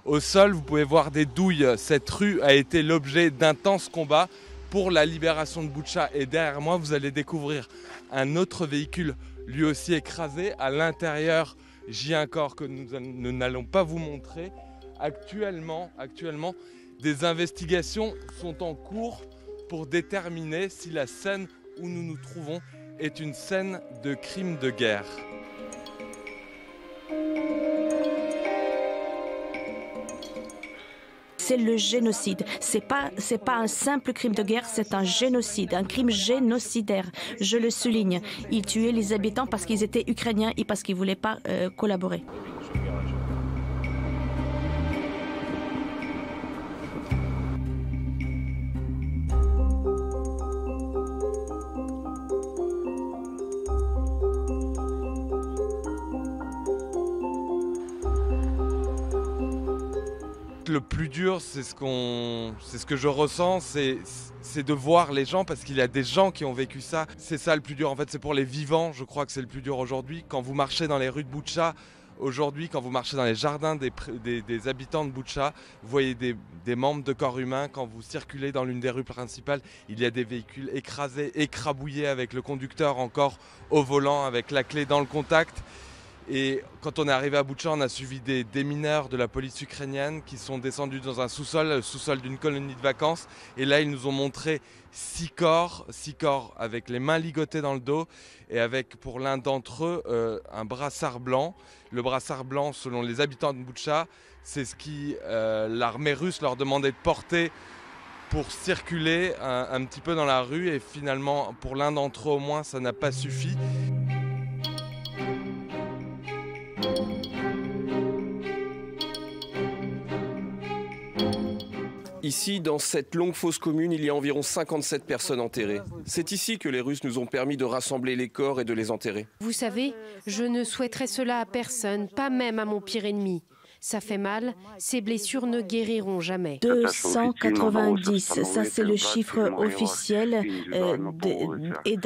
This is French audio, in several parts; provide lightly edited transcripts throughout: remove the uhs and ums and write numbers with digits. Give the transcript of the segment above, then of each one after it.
Au sol, vous pouvez voir des douilles. Cette rue a été l'objet d'intenses combats pour la libération de Boutcha. Et derrière moi, vous allez découvrir un autre véhicule, lui aussi écrasé. À l'intérieur, j'y ai un corps que nous n'allons pas vous montrer. Actuellement, des investigations sont en cours pour déterminer si la scène où nous nous trouvons est une scène de crime de guerre. C'est le génocide. C'est pas un simple crime de guerre, c'est un génocide, un crime génocidaire. Je le souligne. Ils tuaient les habitants parce qu'ils étaient ukrainiens et parce qu'ils ne voulaient pas collaborer. Le plus dur, c'est ce que je ressens, c'est de voir les gens, parce qu'il y a des gens qui ont vécu ça. C'est ça le plus dur, en fait, c'est pour les vivants, je crois que c'est le plus dur aujourd'hui. Quand vous marchez dans les rues de Boutcha, aujourd'hui, quand vous marchez dans les jardins des habitants de Boutcha, vous voyez des membres de corps humains. Quand vous circulez dans l'une des rues principales, il y a des véhicules écrasés, écrabouillés, avec le conducteur encore au volant, avec la clé dans le contact. Et quand on est arrivé à Boutcha, on a suivi des démineurs de la police ukrainienne qui sont descendus dans un sous-sol, le sous-sol d'une colonie de vacances. Et là, ils nous ont montré 6 corps avec les mains ligotées dans le dos et avec, pour l'un d'entre eux, un brassard blanc. Le brassard blanc, selon les habitants de Boutcha, c'est ce qui l'armée russe leur demandait de porter pour circuler un petit peu dans la rue. Et finalement, pour l'un d'entre eux au moins, ça n'a pas suffi. Ici, dans cette longue fosse commune, il y a environ 57 personnes enterrées. C'est ici que les Russes nous ont permis de rassembler les corps et de les enterrer. Vous savez, je ne souhaiterais cela à personne, pas même à mon pire ennemi. Ça fait mal, ces blessures ne guériront jamais. 290, ça c'est le chiffre officiel et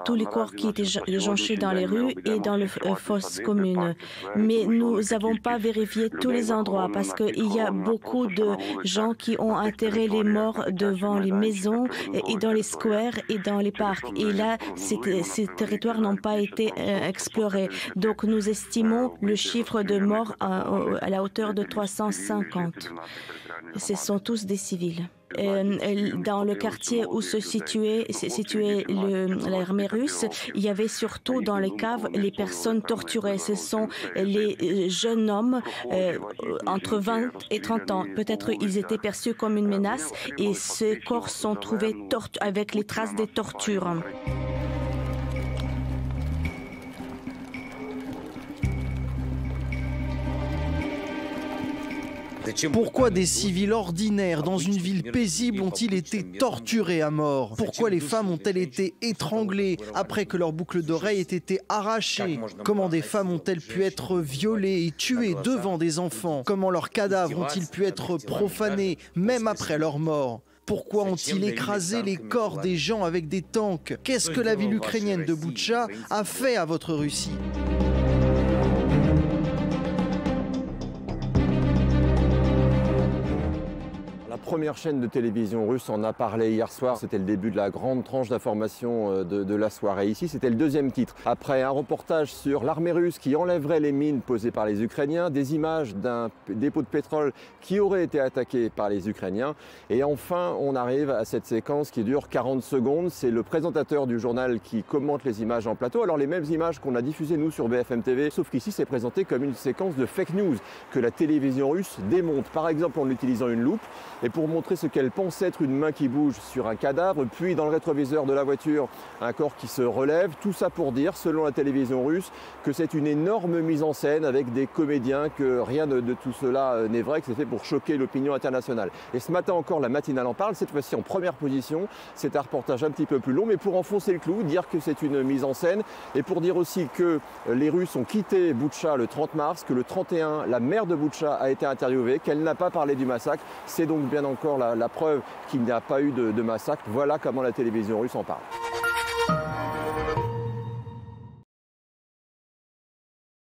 tous les corps qui étaient jonchés dans les rues et dans les fosses communes. Mais nous n'avons pas vérifié tous les endroits parce qu'il y a beaucoup de gens qui ont enterré les morts devant les maisons et dans les squares et dans les parcs. Et là, ces territoires n'ont pas été explorés. Donc nous estimons le chiffre de morts à la hauteur de 350. Ce sont tous des civils. Dans le quartier où se situait l'armée russe, il y avait surtout dans les caves les personnes torturées. Ce sont les jeunes hommes entre 20 et 30 ans. Peut-être ils étaient perçus comme une menace et ces corps sont trouvés avec les traces des tortures. Pourquoi des civils ordinaires dans une ville paisible ont-ils été torturés à mort? Pourquoi les femmes ont-elles été étranglées après que leurs boucles d'oreilles aient été arrachées? Comment des femmes ont-elles pu être violées et tuées devant des enfants? Comment leurs cadavres ont-ils pu être profanés même après leur mort? Pourquoi ont-ils écrasé les corps des gens avec des tanks? Qu'est-ce que la ville ukrainienne de Boutcha a fait à votre Russie? La première chaîne de télévision russe en a parlé hier soir. C'était le début de la grande tranche d'information de la soirée. Ici, c'était le deuxième titre. Après un reportage sur l'armée russe qui enlèverait les mines posées par les Ukrainiens, des images d'un dépôt de pétrole qui aurait été attaqué par les Ukrainiens. Et enfin, on arrive à cette séquence qui dure 40 secondes. C'est le présentateur du journal qui commente les images en plateau. Alors les mêmes images qu'on a diffusées nous sur BFM TV, sauf qu'ici, c'est présenté comme une séquence de fake news que la télévision russe démonte, par exemple en utilisant une loupe. Et pour montrer ce qu'elle pense être une main qui bouge sur un cadavre, puis dans le rétroviseur de la voiture, un corps qui se relève. Tout ça pour dire, selon la télévision russe, que c'est une énorme mise en scène avec des comédiens, que rien de tout cela n'est vrai, que c'est fait pour choquer l'opinion internationale. Et ce matin encore, la matinale en parle, cette fois-ci en première position. C'est un reportage un petit peu plus long, mais pour enfoncer le clou, dire que c'est une mise en scène, et pour dire aussi que les Russes ont quitté Boutcha le 30 mars, que le 31, la maire de Boutcha a été interviewée, qu'elle n'a pas parlé du massacre. C'est donc bien encore la preuve qu'il n'y a pas eu de massacre. Voilà comment la télévision russe en parle.